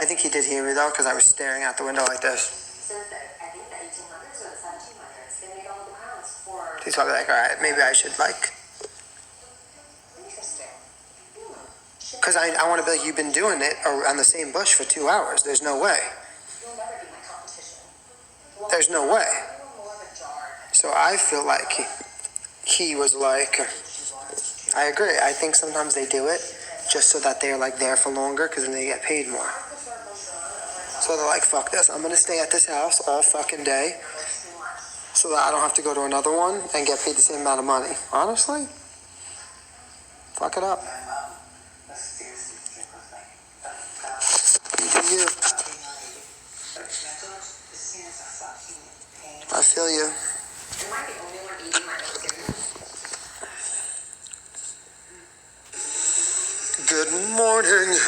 I think he did hear me though, because I was staring out the window like this. He's probably like, all right, maybe I should like. Because I want to be like, you've been doing it on the same bush for 2 hours. There's no way. There's no way. So I feel like he was like, I agree. I think sometimes they do it just so that they're like there for longer because then they get paid more. So they're like, fuck this. I'm going to stay at this house all fucking day so that I don't have to go to another one and get paid the same amount of money. Honestly, fuck it up. You do you. I feel you. Good morning.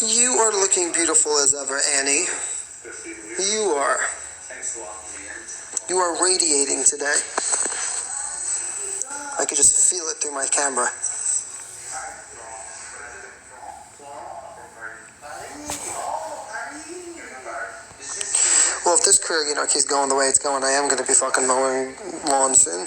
You are looking beautiful as ever, Annie. You are. You are radiating today. I could just feel it through my camera. Well, if this career, keeps going the way it's going, I am going to be fucking mowing lawn soon.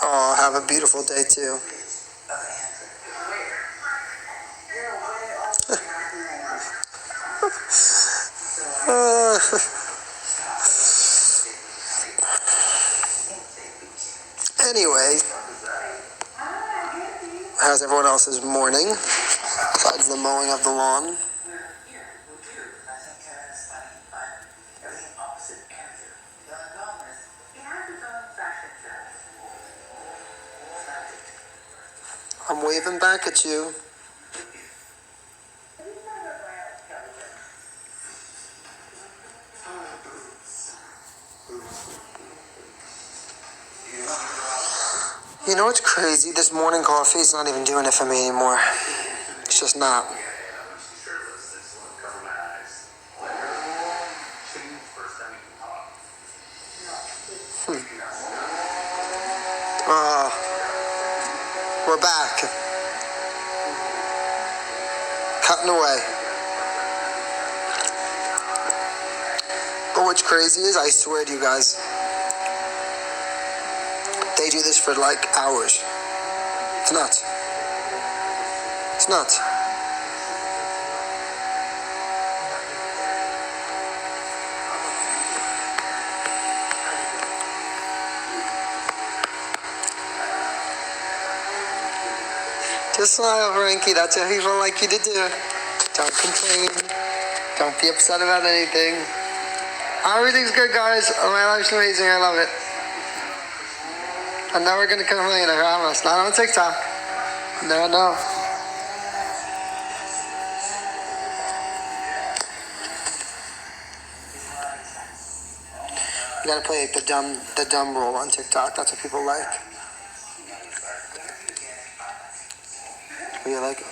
Oh, have a beautiful day too. Anyway, how's everyone else's morning besides the mowing of the lawn? I'm waving back at you. You know what's crazy? This morning coffee is not even doing it for me anymore. It's just not. We're back. Cutting away. But what's crazy is, I swear to you guys, they do this for like hours. It's nuts. It's nuts. Just smile, Frankie. That's what people like you to do. Don't complain. Don't be upset about anything. Everything's good, guys. My life's amazing. I love it. I'm never going to complain, I promise. Not on TikTok. No. You gotta play the dumb role on TikTok. That's what people like. You're like,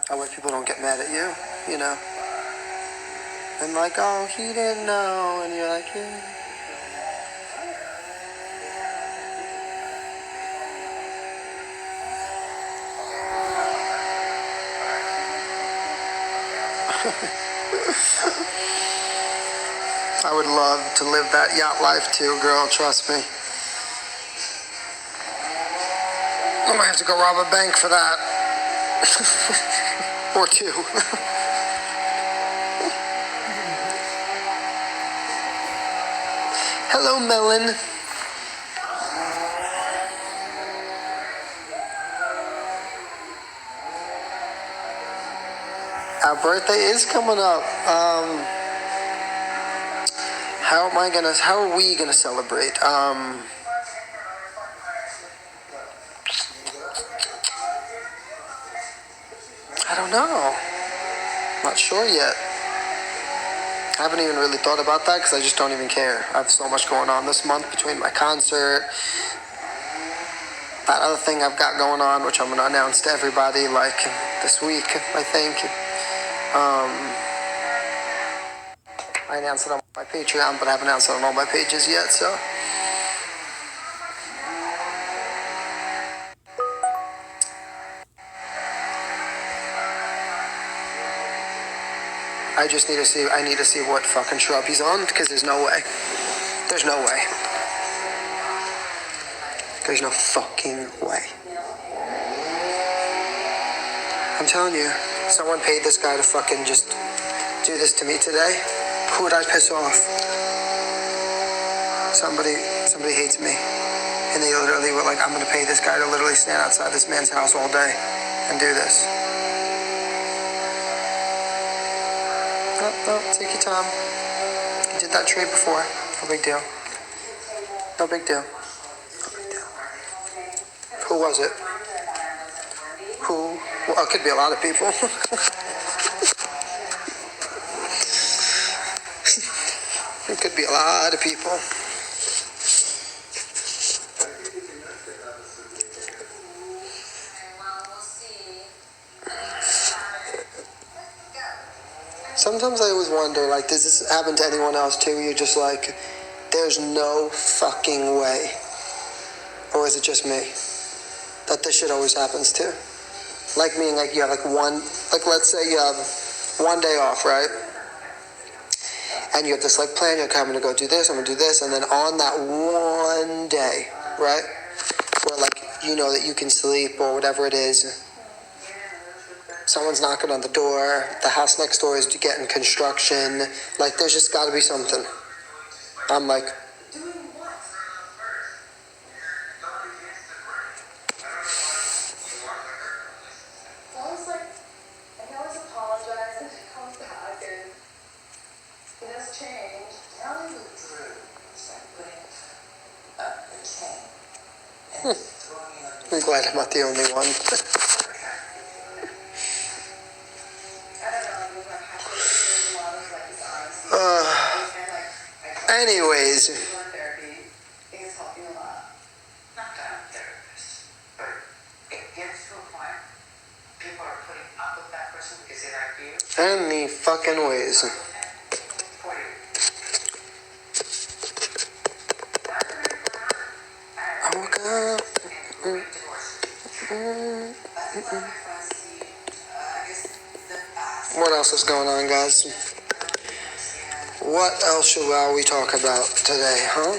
that way people don't get mad at you, And like, oh, he didn't know, and you're like, yeah. I would love to live that yacht life too, girl, trust me. I might have to go rob a bank for that. Or two. Hello, Melon. Our birthday is coming up. How are we gonna celebrate? I don't know. Not sure yet. I haven't even really thought about that because I just don't even care. I have so much going on this month between my concert, that other thing I've got going on, which I'm going to announce to everybody like this week, I think. I announced it on my Patreon, but I haven't announced it on all my pages yet, so. I just need to see, I need to see what fucking shrub he's on, because there's no way. There's no way. There's no fucking way. I'm telling you, someone paid this guy to fucking just do this to me today. Who would I piss off? Somebody hates me. And they literally were like, I'm gonna pay this guy to literally stand outside this man's house all day and do this. No, take your time. You did that trade before. No big deal. No big deal. No big deal. Who was it? Who? Well, it could be a lot of people. It could be a lot of people. Sometimes I always wonder, like, does this happen to anyone else too? You're just like, there's no fucking way. Or is it just me? That this shit always happens to? Like meaning like you have like let's say you have one day off, right? And you have this like plan, you're like, I'm gonna go do this, I'm gonna do this, and then on that one day, right? Where like you know that you can sleep or whatever it is, someone's knocking on the door, the house next door is getting construction, like there's just gotta be something. I'm like, I'm glad I'm not the only one. Anyways. Any fucking ways. I woke up. What else is going on, guys? What else shall we talk about today, huh?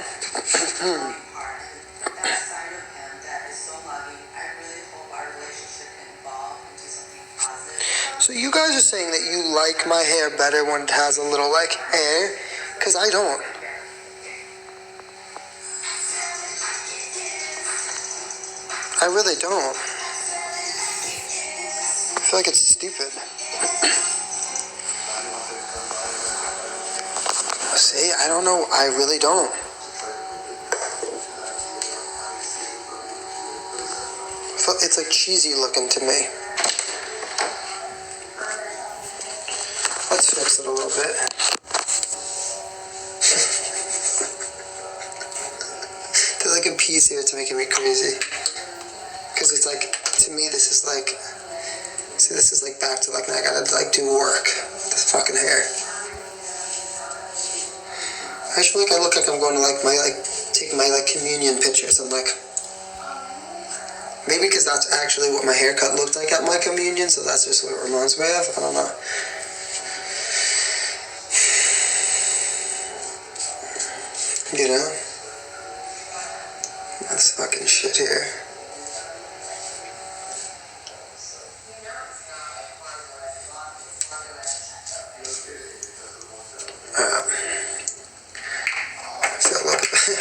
So you guys are saying that you like my hair better when it has a little, like, hair? Because I don't. I really don't. I feel like it's stupid. See, I don't know. I really don't. It's like cheesy looking to me. Let's fix it a little bit. There's like a piece here it's making me crazy. Because it's like, to me, this is like, see, this is like back to like, I gotta like do work. This fucking hair. I feel like I look like I'm going to like my, like, take my like communion pictures. I'm like, maybe because that's actually what my haircut looked like at my communion, so that's just what it reminds me of. I don't know. You know? This fucking shit here.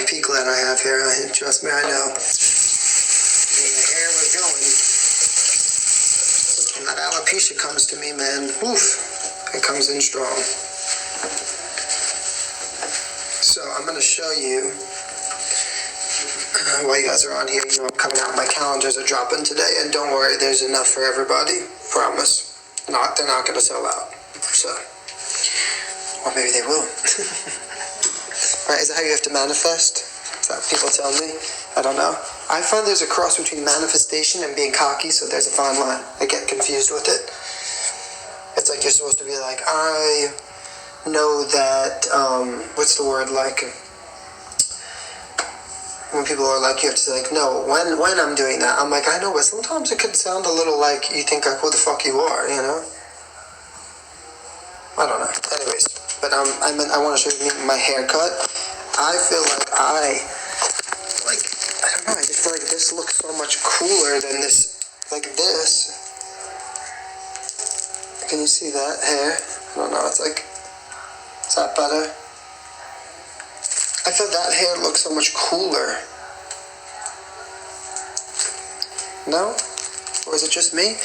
Peak gland I have here. Trust me, I know. When the hair was going, and that alopecia comes to me, man. Oof, it comes in strong. So I'm gonna show you while you guys are on here. You know, I'm coming out. My calendars are dropping today, and don't worry, there's enough for everybody. Promise. They're not gonna sell out. So, or maybe they will. Right, is that how you have to manifest? Is that what people tell me? I don't know. I find there's a cross between manifestation and being cocky, so there's a fine line. I get confused with it. It's like you're supposed to be like, I know that, what's the word, like, when people are like, you have to say, like, no, when I'm doing that, I'm like, I know, but sometimes it could sound a little like you think, like, who the fuck you are, you know? I don't know. Anyways, but I want to show you my haircut. I feel like I don't know, I just feel like this looks so much cooler than this, like this. Can you see that hair? I don't know, it's like, is that better? I feel that hair looks so much cooler. No? Or is it just me?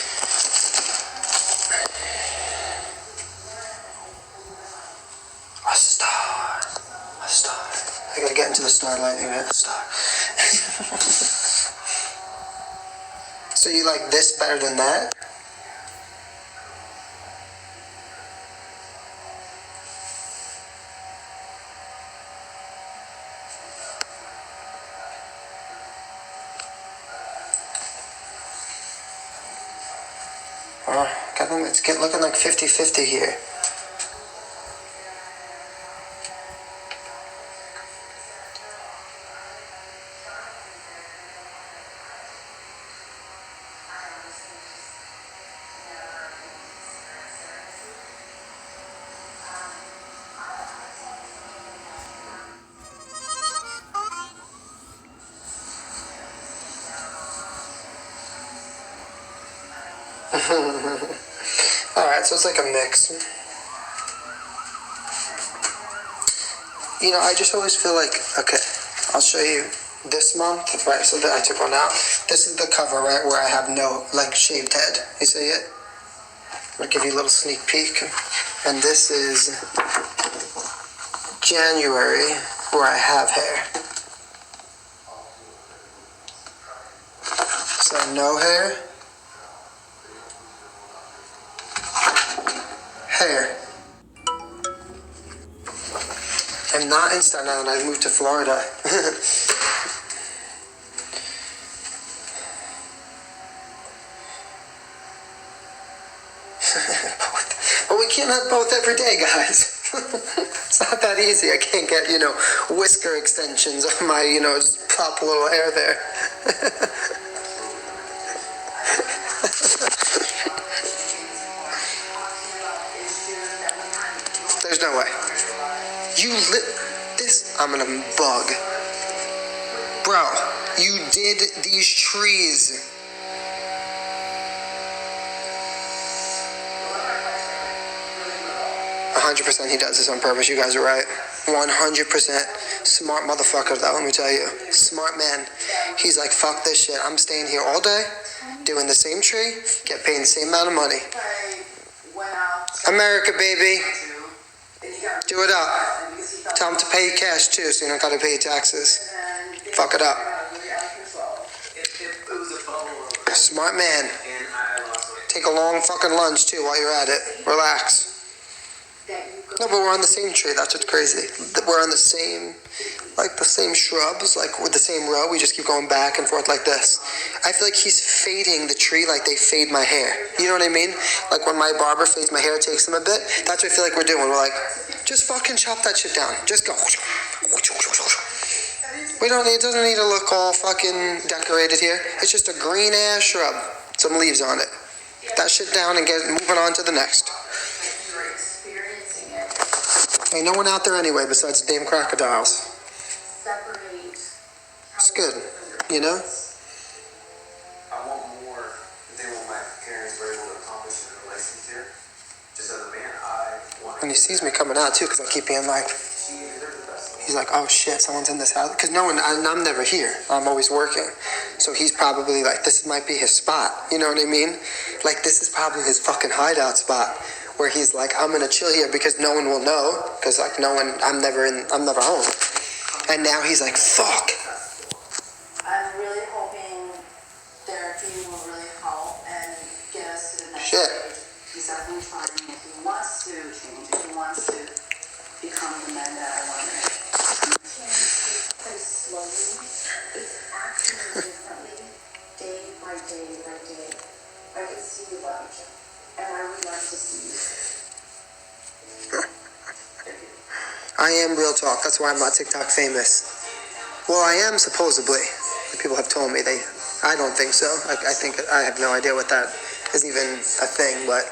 A star. A star. I gotta get into the star lighting, right? A star. So you like this better than that? It's looking like 50-50 here. Alright, so it's like a mix. You know, I just always feel like, okay, I'll show you this month, right, so that I took one out. This is the cover, right, where I have no, like, shaved head. You see it? I'll give you a little sneak peek. And this is January, where I have hair. So no hair. Hair. I'm not in Staten Island, I moved to Florida. But we can't have both every day, guys. It's not that easy. I can't get, whisker extensions on my, just pop a little hair there. There's no way. I'm gonna bug. Bro, you did these trees. %, he does this on purpose. You guys are right. 100% smart motherfucker, though, let me tell you. Smart man. He's like, fuck this shit. I'm staying here all day, doing the same tree, get paid the same amount of money. America, baby. Do it up. Tell him to pay you cash, too, so you don't gotta pay your taxes. Fuck it up. Smart man. Take a long fucking lunch, too, while you're at it. Relax. No, but we're on the same tree. That's what's crazy. We're on the same shrubs, like with the same row. We just keep going back and forth like this. I feel like he's fading the tree like they fade my hair. You know what I mean? Like when my barber fades my hair, it takes him a bit. That's what I feel like we're doing. We're like, just fucking chop that shit down. Just go. It doesn't need to look all fucking decorated here. It's just a green ass shrub. Some leaves on it. Get that shit down and get moving on to the next. Ain't no one out there anyway besides damn crocodiles. It's good, you know? I want more than what my parents were able to accomplish in a relationship. Just as a man, I want. And he sees me coming out too, because I keep being like, he's like, oh shit, someone's in this house. Because I'm never here. I'm always working. So he's probably like, this might be his spot. You know what I mean? Like, this is probably his fucking hideout spot. Where he's like, I'm gonna chill here because no one will know, because like I'm never home. And now he's like, fuck. I'm really hoping therapy will really help and get us to the next stage. He's definitely trying. He wants to change. He wants to become the man that I want to be. He can pretty slowly. It's actually Dave, my Dave. I can see you love each other. And I would like to see you. I am real talk. That's why I'm not TikTok famous. Well, I am supposedly. People have told me I don't think so. I think I have no idea what that is even a thing, but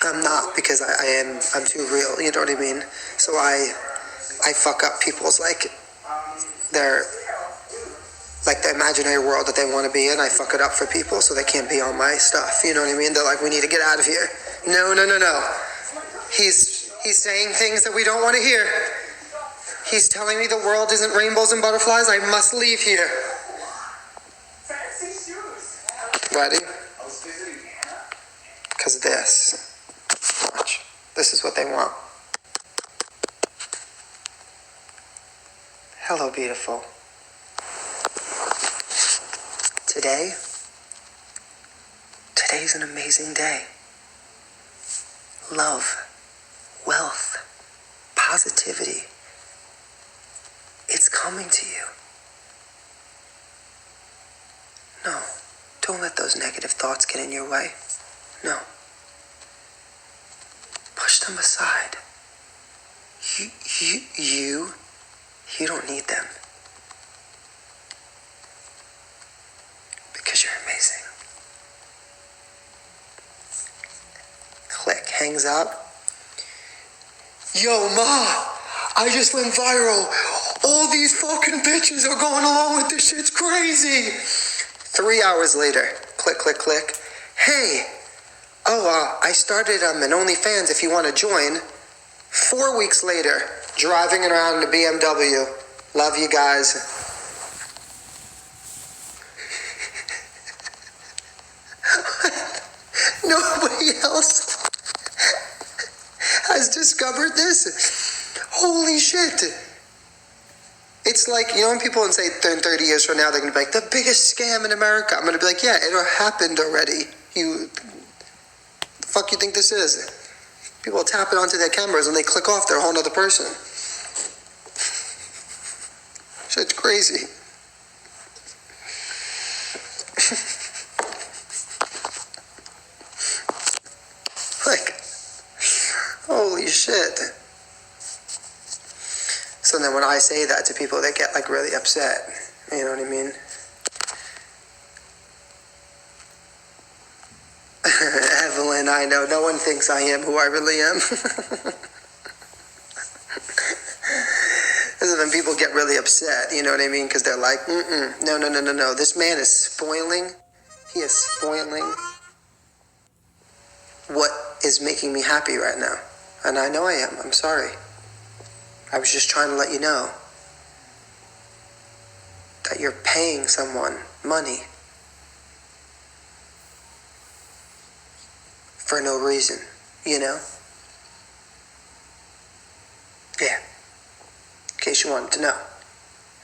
I'm not, because I'm too real. You know what I mean? So I fuck up people's the imaginary world that they want to be in. I fuck it up for people so they can't be on my stuff. You know what I mean? They're like, we need to get out of here. No. He's saying things that we don't want to hear. He's telling me the world isn't rainbows and butterflies. I must leave here. Ready? Because this. Watch. This is what they want. Hello, beautiful. Today's an amazing day. Love, wealth, positivity. It's coming to you. No, don't let those negative thoughts get in your way. No. Push them aside. You don't need them. Because you're amazing. Click, hangs up. Yo, Ma, I just went viral. All these fucking bitches are going along with this shit. It's crazy. 3 hours later, click. Hey, I started an OnlyFans if you want to join. 4 weeks later, driving around in a BMW. Love you guys. Nobody else has discovered this. Holy shit. It's like, you know, when people say 30 years from now, they're going to be like, the biggest scam in America. I'm going to be like, yeah, it happened already. The fuck you think this is? People tap it onto their cameras and they click off, they're a whole nother person. Shit's crazy. Holy shit. So then when I say that to people, they get really upset. You know what I mean? Evelyn, I know. No one thinks I am who I really am. This is when people get really upset, you know what I mean? Because they're like, no. This man is spoiling. He is spoiling what is making me happy right now. And I know I am. I'm sorry. I was just trying to let you know that you're paying someone money for no reason, you know? Yeah. In case you wanted to know.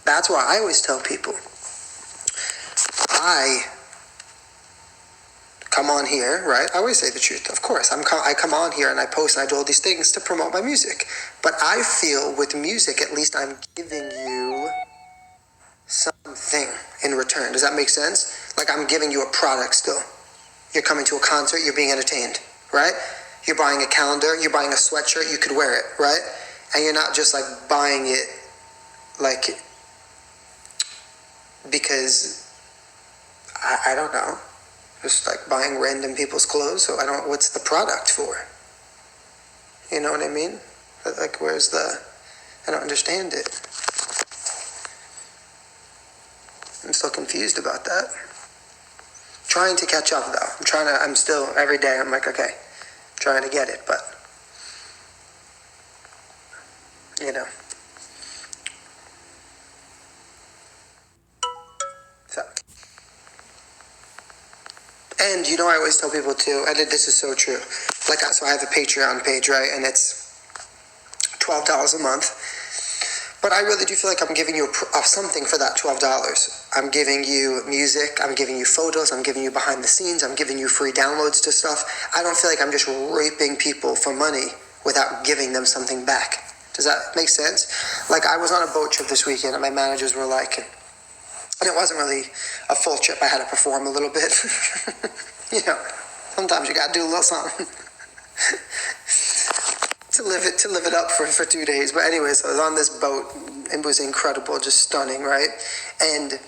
That's why I always tell people, I come on here, right? I always say the truth, of course. I come on here and I post and I do all these things to promote my music. But I feel with music, at least I'm giving you something in return. Does that make sense? Like I'm giving you a product still. You're coming to a concert, you're being entertained, right? You're buying a calendar, you're buying a sweatshirt, you could wear it, right? And you're not just buying it because, I don't know. Just buying random people's clothes. So what's the product for? You know what I mean? I don't understand it. I'm still confused about that. Trying to catch up though. I'm still, every day I'm like, okay, trying to get it, but, you know. So. And you know, I always tell people too, and this is so true. So I have a Patreon page, right? And it's $12 a month. But I really do feel like I'm giving you something for that $12. I'm giving you music, I'm giving you photos, I'm giving you behind the scenes, I'm giving you free downloads to stuff. I don't feel like I'm just raping people for money without giving them something back. Does that make sense? I was on a boat trip this weekend and my managers were like, And it wasn't really a full trip. I had to perform a little bit. Sometimes you gotta do a little something to live it up for 2 days. But anyways, I was on this boat. It was incredible, just stunning, right? And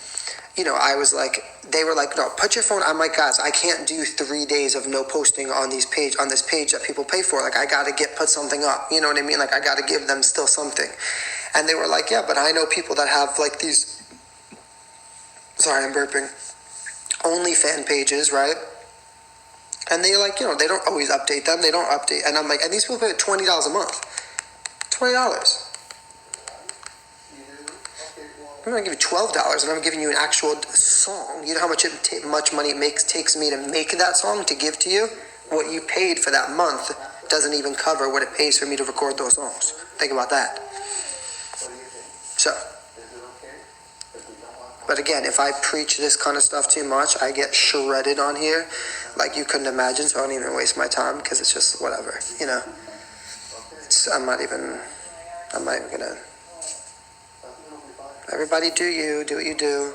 I was like, they were like, no, put your phone. I'm like, guys, I can't do 3 days of no posting on this page that people pay for. Like, I gotta put something up. You know what I mean? Like, I gotta give them still something. And they were like, yeah, but I know people that have like these. Sorry, I'm burping. Only fan pages, right? And they they don't always update them. They don't update. And I'm like, and these people pay $20 a month. $20. I'm going to give you $12 and I'm giving you an actual song. You know how much money it takes me to make that song to give to you? What you paid for that month doesn't even cover what it pays for me to record those songs. Think about that. So, but again, if I preach this kind of stuff too much, I get shredded on here like you couldn't imagine, so I don't even waste my time because it's just whatever, I'm not even gonna. Everybody do what you do.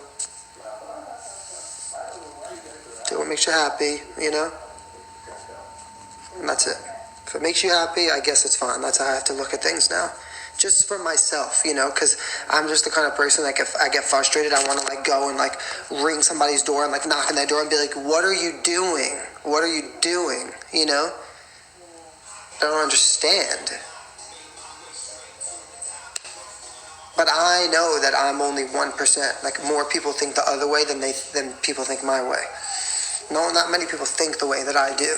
Do what makes you happy, And that's it. If it makes you happy, I guess it's fine. That's how I have to look at things now. Just for myself, because I'm just the kind of person that if I get frustrated, I want to go and ring somebody's door and knock on their door and be like, what are you doing? What are you doing? I don't understand. But I know that I'm only 1%. Like, more people think the other way than people think my way. No, not many people think the way that I do.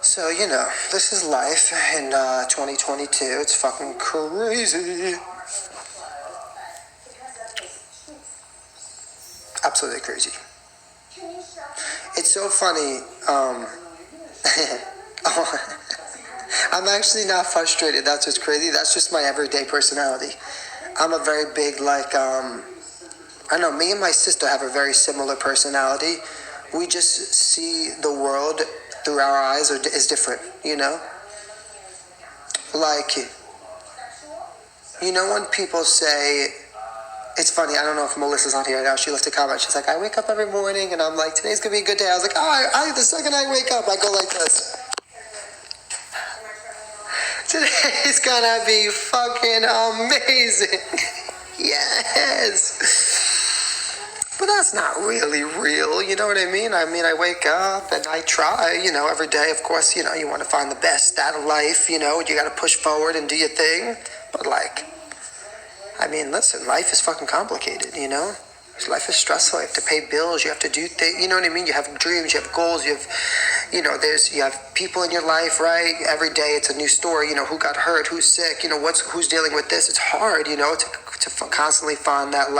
So, this is life in 2022. It's fucking crazy. Absolutely crazy. It's so funny. I'm actually not frustrated. That's what's crazy. That's just my everyday personality. I'm a very big, I know, me and my sister have a very similar personality. We just see the world through our eyes is different, when people say, it's funny, I don't know if Melissa's on here now, she left a comment, she's like, I wake up every morning and I'm like, today's gonna be a good day. I was like, the second I wake up, I go like this. Today's gonna be fucking amazing. Yes. But that's not really real, you know what I mean? I wake up and I try, every day, of course, you want to find the best out of life, you got to push forward and do your thing. But listen, life is fucking complicated, Life is stressful. You have to pay bills, you have to do things, you know what I mean? You have dreams, you have goals, you have, you have people in your life, right? Every day it's a new story, who got hurt, who's sick, who's dealing with this. It's hard, to constantly find that,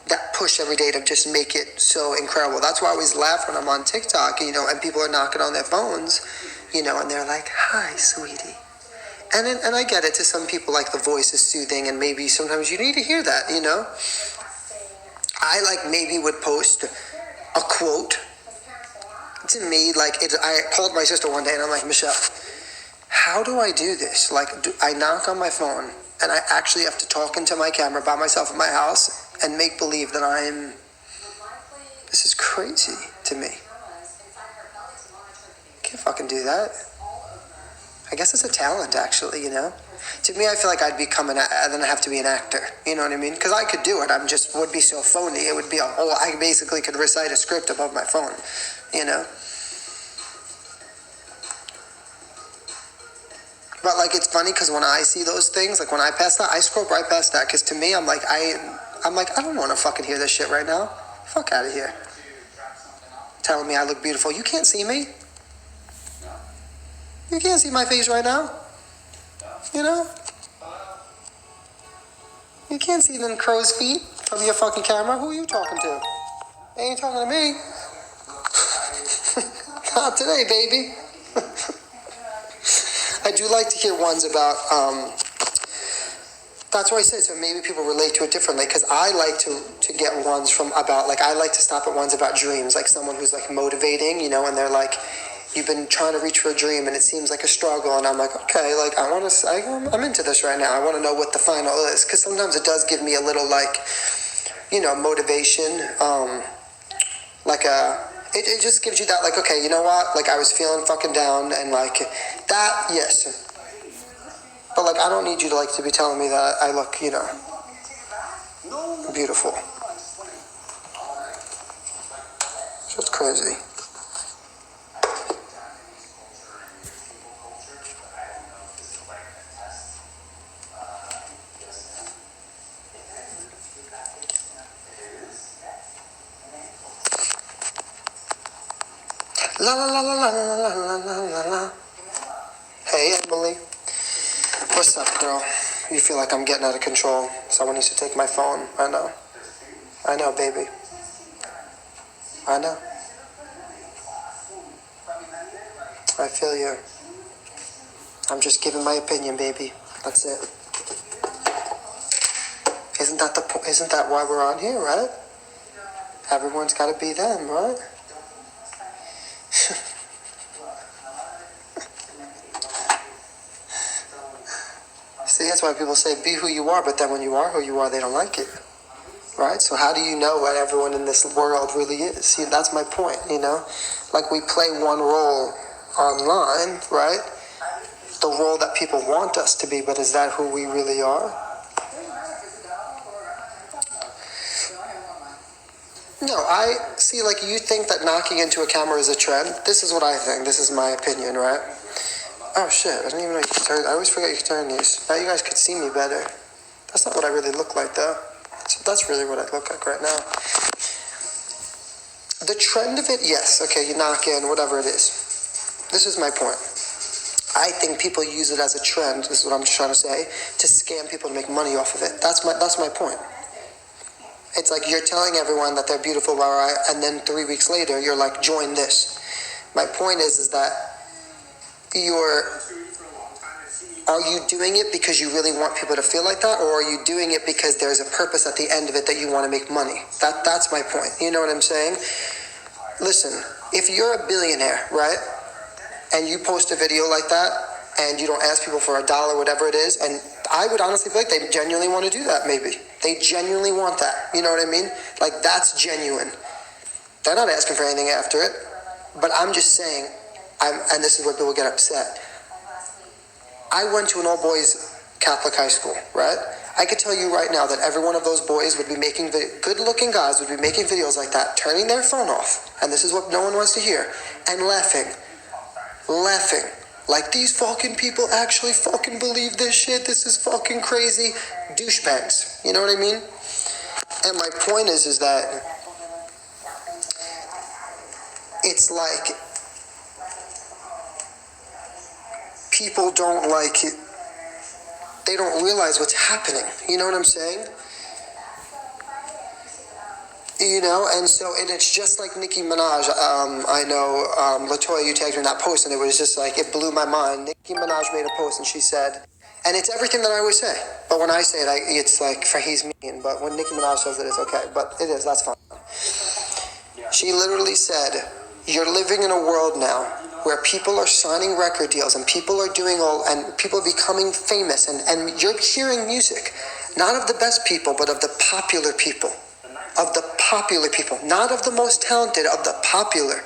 that push every day to just make it so incredible. That's why I always laugh when I'm on TikTok, and people are knocking on their phones, and they're like, hi, sweetie. And I get it, to some people, the voice is soothing, and maybe sometimes you need to hear that, I, maybe would post a quote. To me, I called my sister one day, and I'm like, Michelle, how do I do this? I knock on my phone, and I actually have to talk into my camera by myself in my house and make believe that this is crazy to me. Can't fucking do that. I guess it's a talent, actually, To me, I feel like I'd become then I have to be an actor. You know what I mean? Because I could do it. Would be so phony. It would be I basically could recite a script above my phone, But it's funny because when I see those things, when I pass that, I scroll right past that. Because to me, I'm like, I don't want to fucking hear this shit right now. Fuck out of here. Telling me I look beautiful. You can't see me. You can't see my face right now. You can't see them crow's feet from your fucking camera. Who are you talking to? They ain't talking to me. Not today, baby. I do like to hear ones about, that's why I said, so maybe people relate to it differently, because I like to get ones from about, like, I like to stop at ones about dreams, like someone who's, like, motivating, you know, and they're like, you've been trying to reach for a dream, and it seems like a struggle, and I'm like, okay, like, I'm into this right now, I want to know what the final is, because sometimes it does give me a little, like, you know, motivation, it just gives you that, like, okay, you know what, like, I was feeling fucking down, and, like, that, yes, but, like, I don't need you to, like, to be telling me that I look, you know, beautiful. It's just crazy. La la la la la la la la la la. Hey, Emily. What's up, girl? You feel like I'm getting out of control. Someone needs to take my phone. I know. I know, baby. I know. I feel you. I'm just giving my opinion, baby. That's it. Isn't that why we're on here, right? Everyone's got to be them, right? See, that's why people say be who you are, but then when you are who you are, they don't like it. Right? So how do you know what everyone in this world really is? See, that's my point, you know? Like, we play one role online, right? The role that people want us to be, but is that who we really are? No, I see, like, you think that knocking into a camera is a trend. This is what I think. This is my opinion, right? Oh, shit. I didn't even know you could turn. I always forget you could turn these. Now you guys could see me better. That's not what I really look like, though. So that's really what I look like right now. The trend of it, yes. Okay, you knock in, whatever it is. This is my point. I think people use it as a trend, this is what I'm just trying to say, to scam people to make money off of it. That's my point. It's like you're telling everyone that they're beautiful, and then 3 weeks later, you're like, join this. My point is that are you doing it because you really want people to feel like that, or are you doing it because there's a purpose at the end of it that you want to make money? That's my point. You know what I'm saying? Listen, if you're a billionaire, right, and you post a video like that, and you don't ask people for $1, whatever it is, and I would honestly be like, they genuinely want to do that, maybe. They genuinely want that. You know what I mean? Like, that's genuine. They're not asking for anything after it. But I'm just saying, and this is where people get upset. I went to an all-boys Catholic high school, right? I could tell you right now that every one of those boys would be making, good-looking guys would be making videos like that, turning their phone off, and this is what no one wants to hear, and laughing. Like, these fucking people actually fucking believe this shit, this is fucking crazy. Douchebags, you know what I mean? And my point is that it's like people don't like it. They don't realize what's happening. You know what I'm saying? You know, and so, and it's just like Nicki Minaj. I know, LaToya, you tagged her in that post, and it was just like, it blew my mind. Nicki Minaj made a post, and she said, and it's everything that I always say, but when I say it, it's like, for he's mean, but when Nicki Minaj says it, it's okay, but it is, that's fine. She literally said, you're living in a world now where people are signing record deals, and people are doing and people are becoming famous, and you're hearing music, not of the best people, but of the popular people. Of the popular people, not of the most talented, of the popular.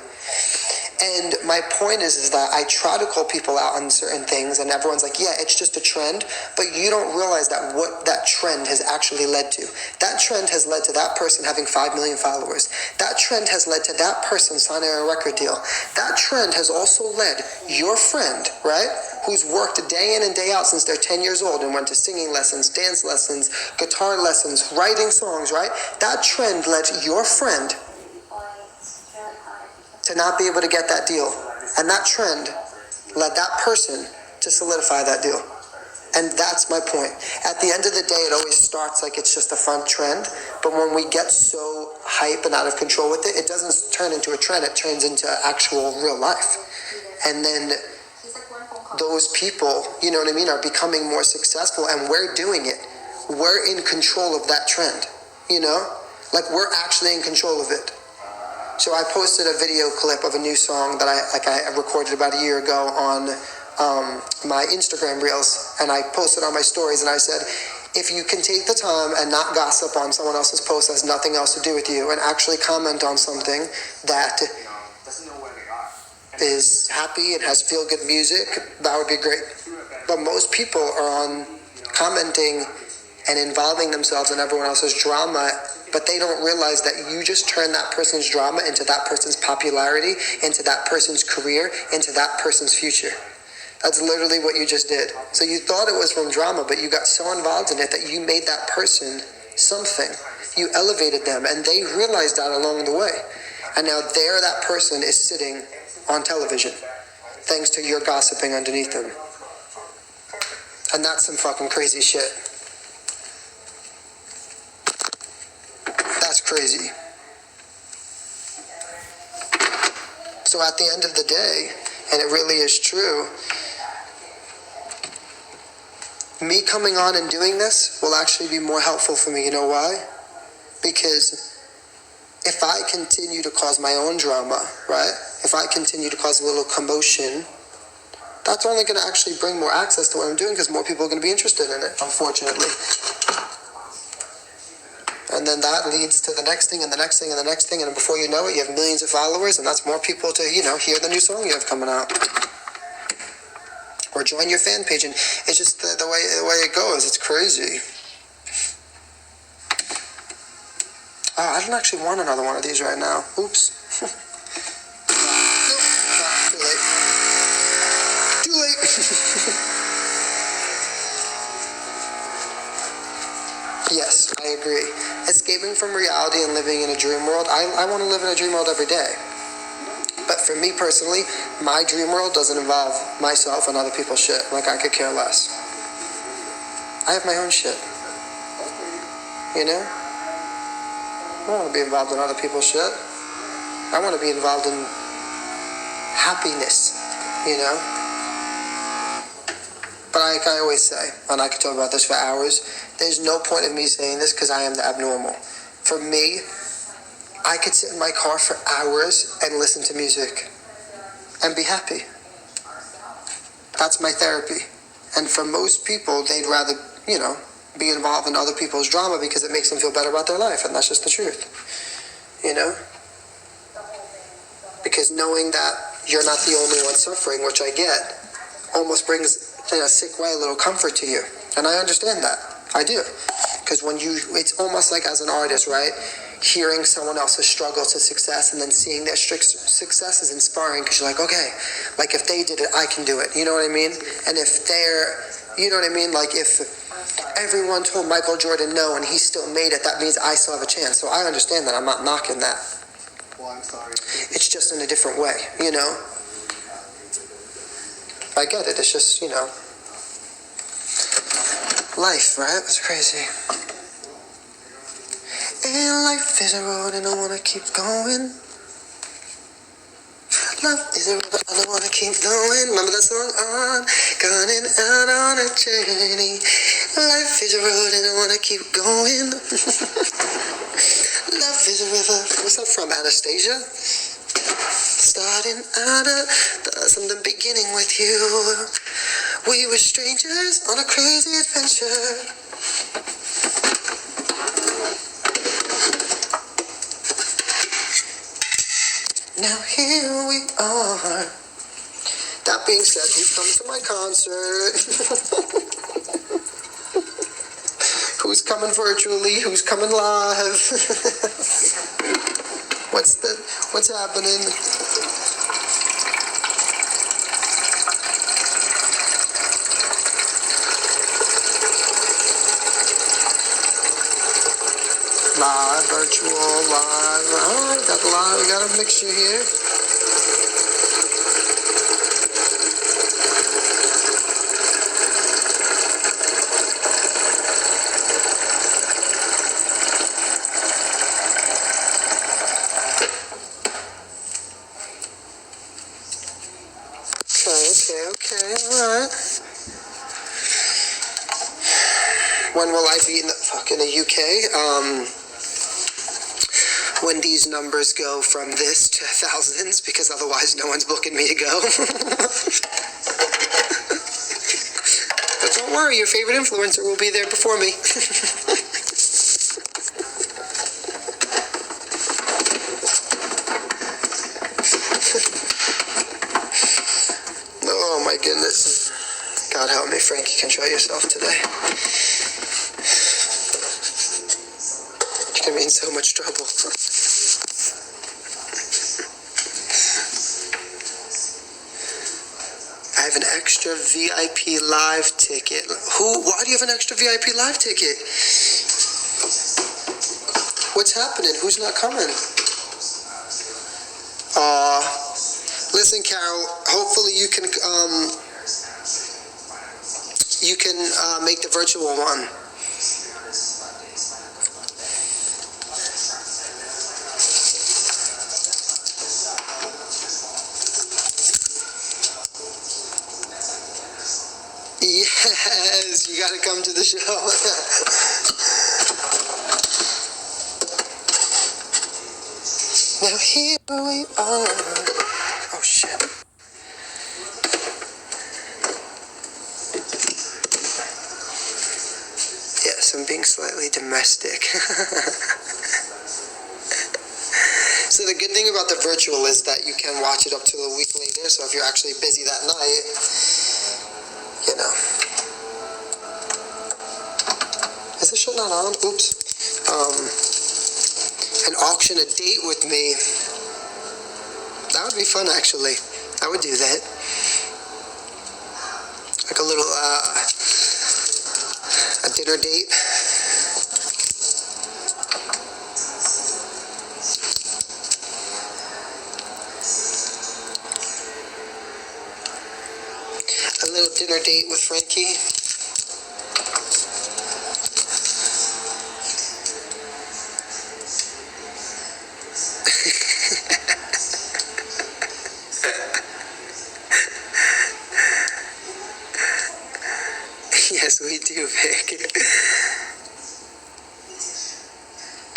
And my point is that I try to call people out on certain things, and everyone's like, yeah, it's just a trend, but you don't realize that what that trend has actually led to. That trend has led to that person having 5 million followers. That trend has led to that person signing a record deal. That trend has also led your friend, right, who's worked day in and day out since they're 10 years old and went to singing lessons, dance lessons, guitar lessons, writing songs, right? That trend led your friend to not be able to get that deal. And that trend led that person to solidify that deal. And that's my point. At the end of the day, it always starts like it's just a fun trend. But when we get so hype and out of control with it, it doesn't turn into a trend. It turns into actual real life. And then those people, you know what I mean, are becoming more successful, and we're doing it. We're in control of that trend, you know? Like, we're actually in control of it. So I posted a video clip of a new song that I recorded about a year ago on my Instagram reels, and I posted on my stories, and I said, if you can take the time and not gossip on someone else's post that has nothing else to do with you, and actually comment on something that is happy and has feel-good music, that would be great. But most people are on commenting and involving themselves in everyone else's drama, but they don't realize that you just turn that person's drama into that person's popularity, into that person's career, into that person's future. That's literally what you just did. So you thought it was from drama, but you got so involved in it that you made that person something. You elevated them, and they realized that along the way. And now that person is sitting on television, thanks to your gossiping underneath them. And that's some fucking crazy shit. That's crazy. So at the end of the day, and it really is true, me coming on and doing this will actually be more helpful for me. You know why? Because if I continue to cause my own drama, right? If I continue to cause a little commotion, that's only going to actually bring more access to what I'm doing, because more people are going to be interested in it, unfortunately. And then that leads to the next thing and the next thing and the next thing, and before you know it, you have millions of followers, and that's more people to, you know, hear the new song you have coming out. Or join your fan page, and it's just the way it goes. It's crazy. Oh, I don't actually want another one of these right now. Oops. Nope. Too late. Too late. Yes, I agree. Escaping from reality and living in a dream world. I want to live in a dream world every day. But for me personally, my dream world doesn't involve myself and other people's shit. Like, I could care less. I have my own shit. You know? I don't want to be involved in other people's shit. I want to be involved in happiness, you know? But like I always say, and I could talk about this for hours, there's no point in me saying this because I am the abnormal. For me, I could sit in my car for hours and listen to music and be happy. That's my therapy. And for most people, they'd rather, you know, be involved in other people's drama because it makes them feel better about their life, and that's just the truth, you know? Because knowing that you're not the only one suffering, which I get, almost brings, in a sick way, a little comfort to you. And I understand that. I do. Because it's almost like as an artist, right? Hearing someone else's struggle to success and then seeing their success is inspiring, because you're like, okay, like if they did it, I can do it. You know what I mean? And if you know what I mean? Like if everyone told Michael Jordan no and he still made it, that means I still have a chance. So I understand that. I'm not knocking that. Well, I'm sorry. It's just in a different way, you know? I get it. It's just, you know, life, right? It's crazy. And life is a road and I wanna keep going. Love is a road and I wanna keep going. Remember that song? On, going out on a journey. Life is a road and I wanna keep going. Love is a river. What's that from? Anastasia? Starting out of something beginning with you. We were strangers on a crazy adventure. Now here we are. That being said, who's coming to my concert? Who's coming virtually? Who's coming live? What's happening? Live, virtual, live. Oh, we got a mixture here. Okay, alright. When will I be in the UK? When these numbers go from this to thousands, because otherwise no one's booking me to go. But don't worry, your favorite influencer will be there before me. Oh my goodness. God help me, Frankie, control yourself today. You're gonna be in so much trouble. I have an extra VIP live ticket. Why do you have an extra VIP live ticket? What's happening? Who's not coming? Listen, Carol, hopefully you can make the virtual one. Yes, you gotta come to the show. Now here we are. Oh shit. Yes, I'm being slightly domestic. So the good thing about the virtual is that you can watch it up to a week later, so if you're actually busy that night, you know. Is this shit not on? Oops. And auction a date with me. That would be fun, actually. I would do that. Like a little, a dinner date. A little dinner date with Frankie. Yes, we do, Vic.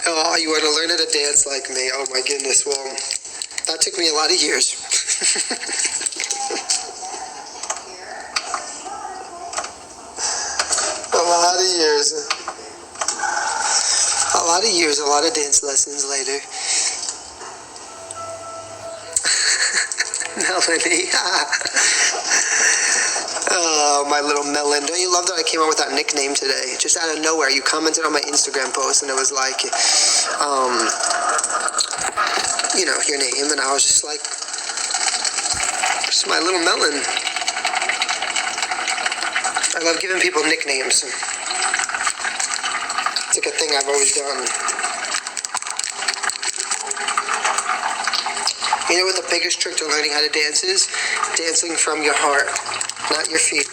Oh, you want to learn how to dance like me? Oh my goodness, well, that took me a lot of years. A lot of dance lessons later. Melanie. Oh, my little melon. Don't you love that I came up with that nickname today? Just out of nowhere. You commented on my Instagram post and it was like, you know, your name. And I was just like, just my little melon. I love giving people nicknames. It's like a thing I've always done. You know what the biggest trick to learning how to dance is? Dancing from your heart, not your feet.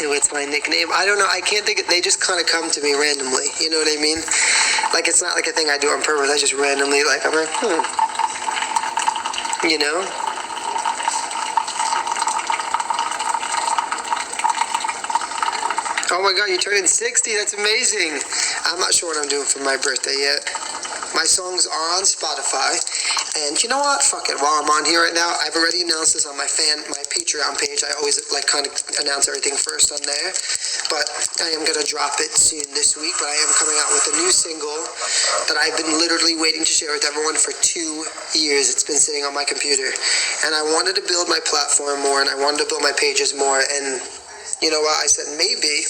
What's my nickname? I don't know. I can't think. They just kind of come to me randomly. You know what I mean? Like, it's not like a thing I do on purpose. I just randomly, like, I'm like, You know? Oh my God, you're turning 60. That's amazing. I'm not sure what I'm doing for my birthday yet. My songs are on Spotify. And you know what? Fuck it. While I'm on here right now, I've already announced this on my Patreon page. I always like kind of announce everything first on there. But I am going to drop it soon this week. But I am coming out with a new single that I've been literally waiting to share with everyone for 2 years. It's been sitting on my computer. And I wanted to build my platform more, and I wanted to build my pages more. And you know what? I said, maybe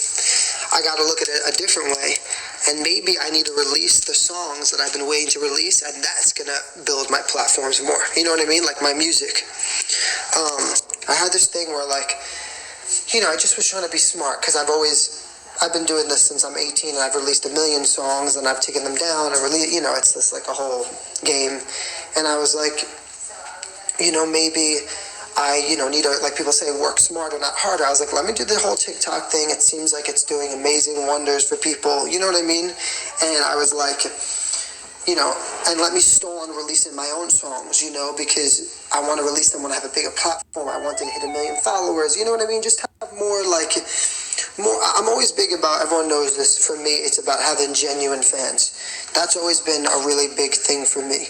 I got to look at it a different way. And maybe I need to release the songs that I've been waiting to release, and that's going to build my platforms more. You know what I mean? Like my music. I had this thing where, like, you know, I just was trying to be smart because I've been doing this since I'm 18, and I've released 1 million songs, and I've taken them down, and you know, it's this like a whole game. And I was like, you know, maybe I, you know, need to, like people say, work smarter, not harder. I was like, let me do the whole TikTok thing. It seems like it's doing amazing wonders for people. You know what I mean? And I was like, and let me stall on releasing my own songs, because I want to release them when I have a bigger platform. I want them to hit 1 million followers, you know what I mean? Just have more. I'm always big about, everyone knows this, for me, it's about having genuine fans. That's always been a really big thing for me.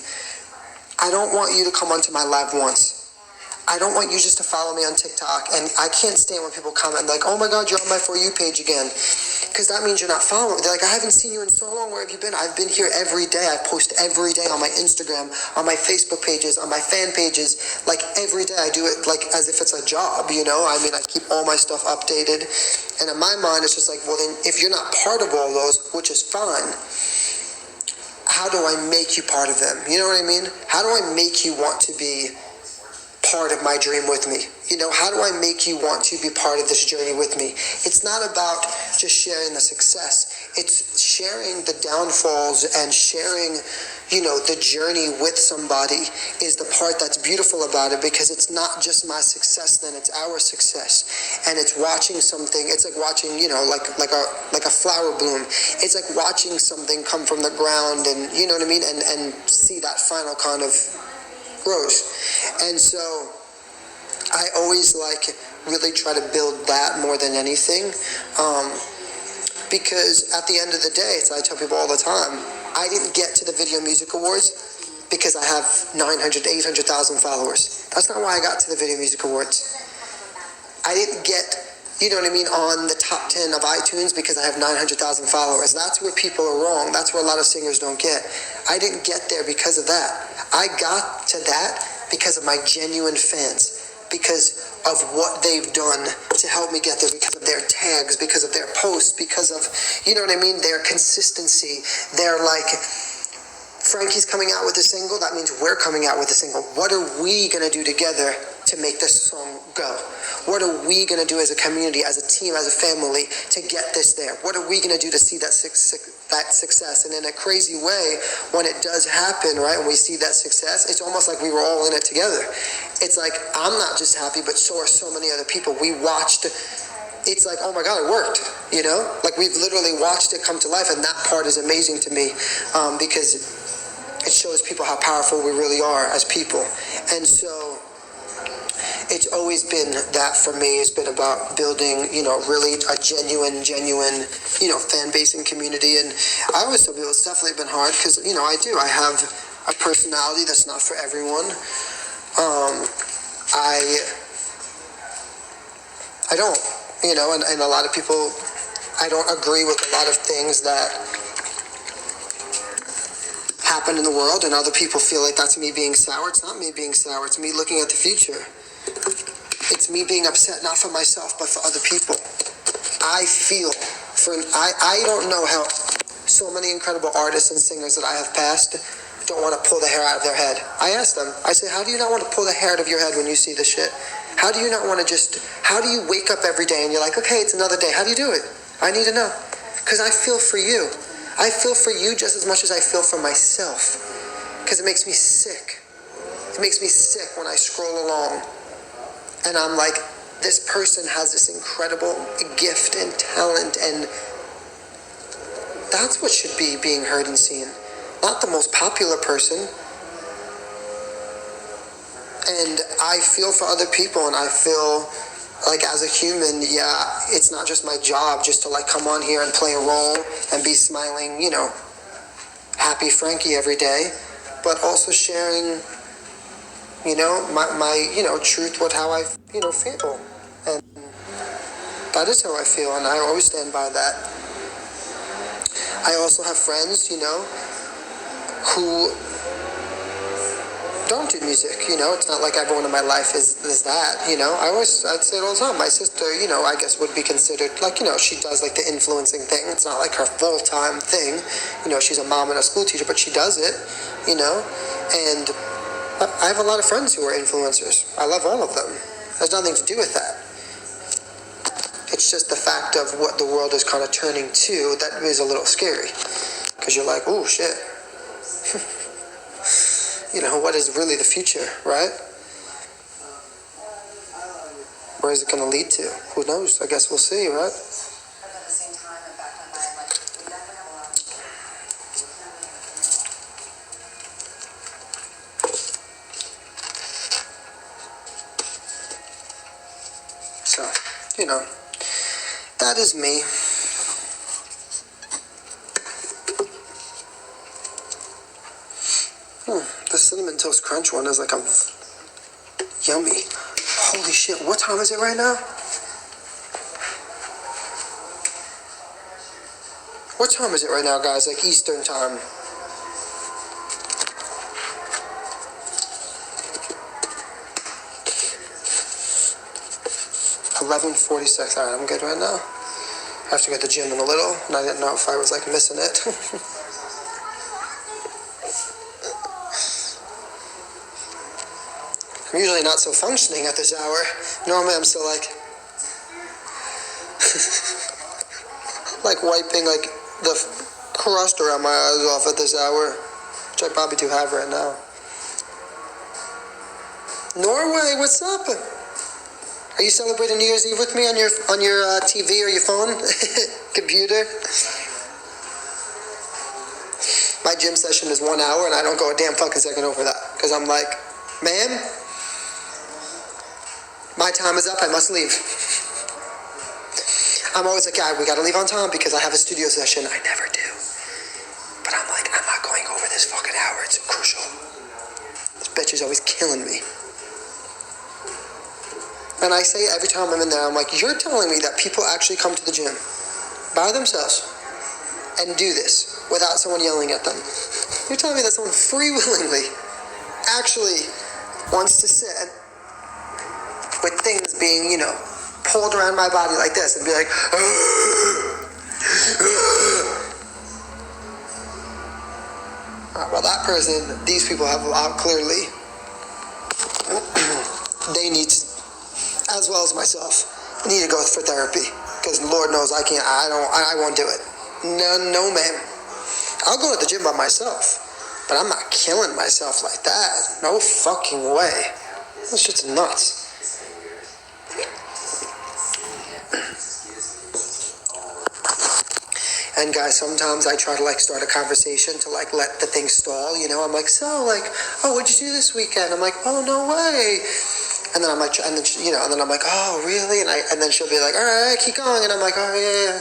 I don't want you to come onto my live once. I don't want you just to follow me on TikTok, and I can't stand when people comment like, oh my God, you're on my For You page again, because that means you're not following. They're like, I haven't seen you in so long, where have you been? I've been here every day. I post every day on my Instagram, on my Facebook pages, on my fan pages, like every day. I do it like as if it's a job, I mean, I keep all my stuff updated, and in my mind, it's just like, well then, if you're not part of all those, which is fine, how do I make you part of them? You know what I mean? How do I make you want to be part of my dream with me? How do I make you want to be part of this journey with me? It's not about just sharing the success. It's sharing the downfalls and sharing, the journey with somebody is the part that's beautiful about it, because it's not just my success, then it's our success. And it's watching something, it's like watching, like a flower bloom. It's like watching something come from the ground, and you know what I mean? And see that final kind of growth. And so I always really try to build that more than anything, because at the end of the day, I tell people all the time, I didn't get to the Video Music Awards because I have 900, 800,000 followers. That's not why I got to the Video Music Awards. I didn't get, on the top 10 of iTunes because I have 900,000 followers. That's where people are wrong. That's where a lot of singers don't get. I didn't get there because of that. I got to that because of my genuine fans, because of what they've done to help me get there, because of their tags, because of their posts, because of, their consistency. They're like, Frankie's coming out with a single, that means we're coming out with a single. What are we going to do together to make this song go? What are we going to do as a community, as a team, as a family to get this there? What are we going to do to see that success? And in a crazy way, when it does happen, right, when we see that success, it's almost like we were all in it together. It's like, I'm not just happy, but so are so many other people. We watched, it's like, oh my God, it worked, Like we've literally watched it come to life, and that part is amazing to me, because it shows people how powerful we really are as people. And so it's always been that for me. It's been about building, really a genuine, fan base and community. And I always tell people it's definitely been hard because, I have a personality that's not for everyone. I don't, and a lot of people, I don't agree with a lot of things that happen in the world, and other people feel like that's me being sour. It's not me being sour. It's me looking at the future. It's me being upset, not for myself, but for other people. I don't know how so many incredible artists and singers that I have passed don't want to pull the hair out of their head. I ask them, I say, how do you not want to pull the hair out of your head when you see this shit? How do you not want to how do you wake up every day and you're like, okay, it's another day. How do you do it? I need to know. Because I feel for you. I feel for you just as much as I feel for myself. Because it makes me sick. It makes me sick when I scroll along and I'm like, this person has this incredible gift and talent, and that's what should be being heard and seen. Not the most popular person. And I feel for other people, and I feel like as a human, it's not just my job just to come on here and play a role and be smiling, happy Frankie every day, but also sharing, my truth with how I, feel. And that is how I feel, and I always stand by that. I also have friends, who don't do music, it's not like everyone in my life is that, I'd say it all the time. My sister, I guess would be considered she does the influencing thing. It's not like her full-time thing, she's a mom and a school teacher, but she does it, and I have a lot of friends who are influencers. I love all of them. It has nothing to do with that. It's just the fact of what the world is kind of turning to that is a little scary, because you're like, oh shit. What is really the future, right? Where is it going to lead to? Who knows? I guess we'll see, right? you know, that is me. The Cinnamon Toast Crunch one is like yummy. Holy shit, what time is it right now? What time is it right now, guys? Like Eastern time. $11:46. Alright, I'm good right now. I have to go to the gym in a little, and I didn't know if I was like missing it. I'm usually not so functioning at this hour. Normally I'm still like like wiping like the crust around my eyes off at this hour, which I probably do have right now. Norway, what's up? Are you celebrating New Year's Eve with me on your TV or your phone, computer? My gym session is 1 hour, and I don't go a damn fucking second over that because I'm like, man, my time is up. I must leave. I'm always like, yeah, we gotta leave on time because I have a studio session. I never do. But I'm like, I'm not going over this fucking hour. It's crucial. This bitch is always killing me. And I say every time I'm in there, I'm like, you're telling me that people actually come to the gym by themselves and do this without someone yelling at them. You're telling me that someone free willingly actually wants to sit with things being, you know, pulled around my body like this and be like, well, that person, these people have clearly, they need, as well as myself, need to go for therapy because Lord knows I won't do it. No, ma'am. I'll go to the gym by myself, but I'm not killing myself like that. No fucking way. That shit's nuts. And guys, sometimes I try to like start a conversation to like let the thing stall, you know. I'm like, so like, oh, what'd you do this weekend? I'm like, oh, no way. And then I'm like, and then I'm like, oh, really? And then she'll be like, all right, keep going. And I'm like, oh, yeah.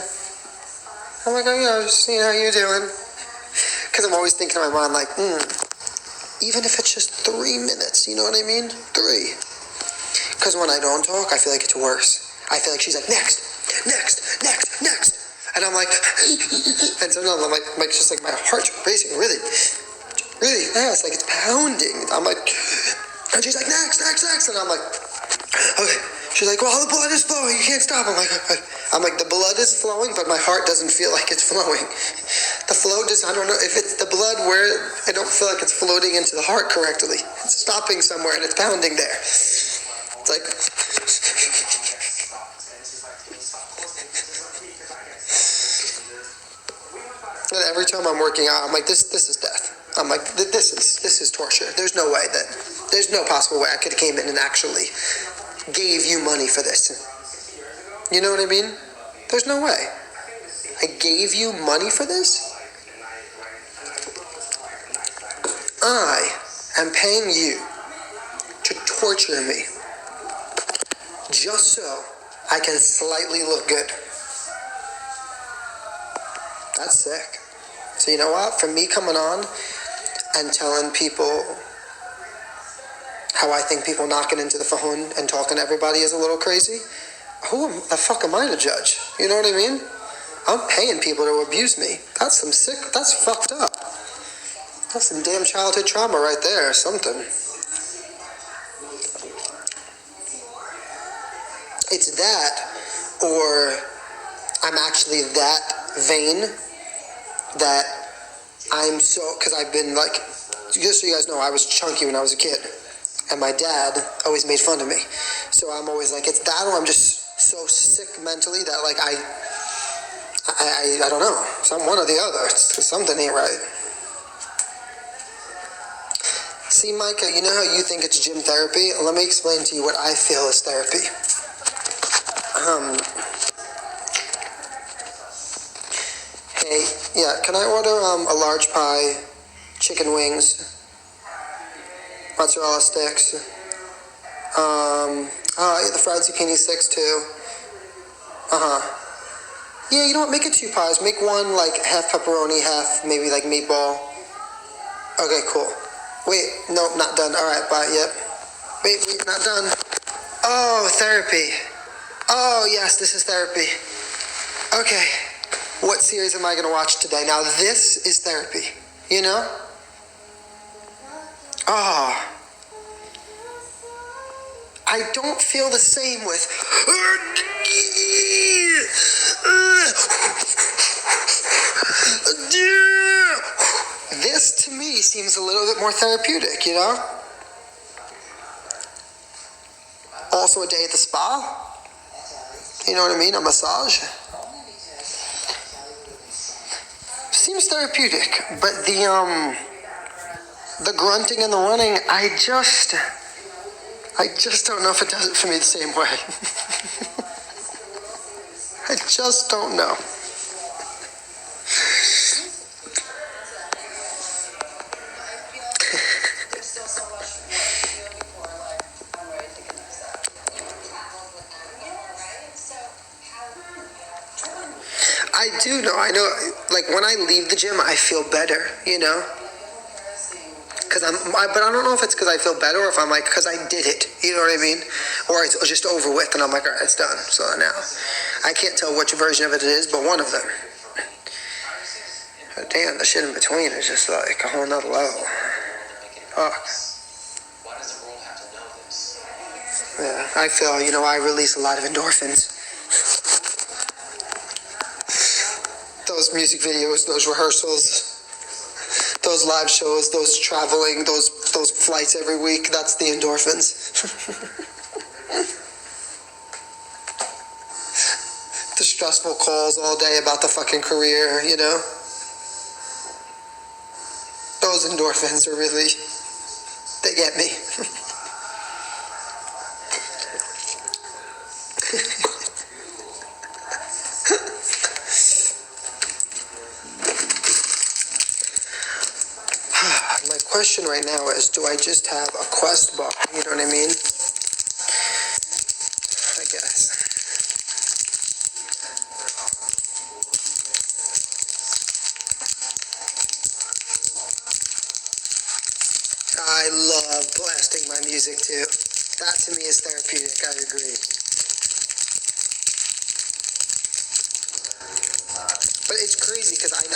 I'm like, oh, you know, just seeing how you're doing. Because I'm always thinking in my mind, like, even if it's just 3 minutes, you know what I mean? 3. Because when I don't talk, I feel like it's worse. I feel like she's like, next. And I'm like, and sometimes I'm like just like my heart's racing really fast, like it's pounding. I'm like, and she's like, next. And I'm like, okay. She's like, well, the blood is flowing. You can't stop. I'm like, the blood is flowing, but my heart doesn't feel like it's flowing. The flow I don't know if it's the blood where I don't feel like it's floating into the heart correctly. It's stopping somewhere and it's pounding there. It's like, and every time I'm working out, I'm like, this is death. I'm like, this is torture. There's no possible way I could have came in and actually gave you money for this. You know what I mean? There's no way. I gave you money for this? I am paying you to torture me just so I can slightly look good. That's sick. So you know what? For me coming on and telling people how I think people knocking into the phone and talking to everybody is a little crazy, who the fuck am I to judge? You know what I mean? I'm paying people to abuse me. That's fucked up. That's some damn childhood trauma right there or something. It's that, or I'm actually that vain that I'm so, because I've been like, just so you guys know, I was chunky when I was a kid. And my dad always made fun of me. So I'm always like, it's that or I'm just so sick mentally that like I don't know. So I'm one or the other. Something ain't right. See, Micah, you know how you think it's gym therapy? Let me explain to you what I feel is therapy. Hey, yeah, can I order a large pie, chicken wings, mozzarella sticks, the fried zucchini sticks too, Yeah, you know what? Make it 2 pies. Make one like half pepperoni, half maybe like meatball. Okay, cool. Wait, no, not done. All right, bye. Yep. Wait, not done. Oh, therapy. Oh, yes, this is therapy. Okay, what series am I gonna watch today? Now, this is therapy, you know? Oh, I don't feel the same with. This to me seems a little bit more therapeutic, you know? Also, a day at the spa. You know what I mean? A massage. Seems therapeutic, but the grunting and the running, I just don't know if it does it for me the same way. I just don't know. I do know. I know. Like when I leave the gym, I feel better. You know. But I don't know if it's because I feel better or if I'm like, because I did it, you know what I mean? Or it's just over with and I'm like, all right, it's done. So now, I can't tell which version of it is, but one of them. But damn, the shit in between is just like a whole nother level. Fuck. Why does the world have to know this? Yeah, I feel, you know, I release a lot of endorphins. Those music videos, those rehearsals, those live shows, those traveling, those flights every week, that's the endorphins. The stressful calls all day about the fucking career, you know? Those endorphins are really, they get me. My question right now is, do I just have a quest bar? You know what I mean? I guess. I love blasting my music too. That to me is therapeutic, I agree. But it's crazy because I'm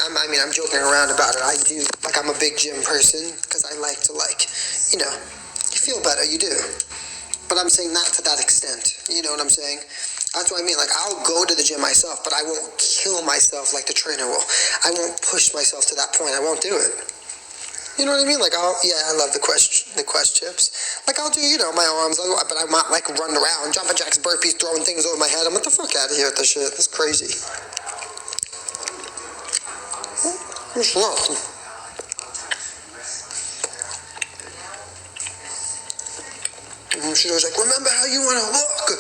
joking around about it. I do, like I'm a big gym person because I like to you know, you feel better, you do. But I'm saying not to that extent, you know what I'm saying? That's what I mean, like I'll go to the gym myself, but I won't kill myself like the trainer will. I won't push myself to that point, I won't do it. You know what I mean? Like I love the quest chips. Like I'll do, you know, my arms, but I'm not like running around, jumping jacks, burpees, throwing things over my head. I'm like, the fuck out of here with this shit, that's crazy. It's not. And she was like, remember how you want to look?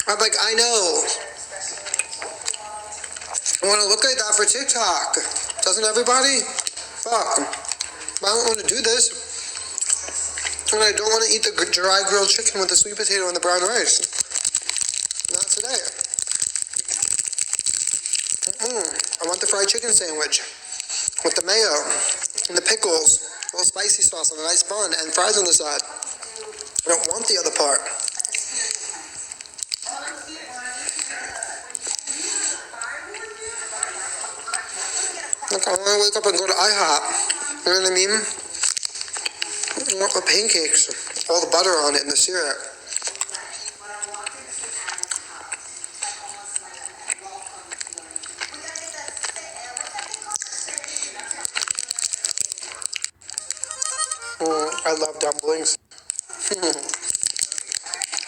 I'm like, I know. I want to look like that for TikTok. Doesn't everybody? Fuck. I don't want to do this. And I don't want to eat the dry grilled chicken with the sweet potato and the brown rice. Not today. I want the fried chicken sandwich with the mayo and the pickles, a little spicy sauce on a nice bun, and fries on the side. I don't want the other part. Like I want to wake up and go to IHOP. You know what I mean? I want the pancakes, all the butter on it and the syrup. I love dumplings.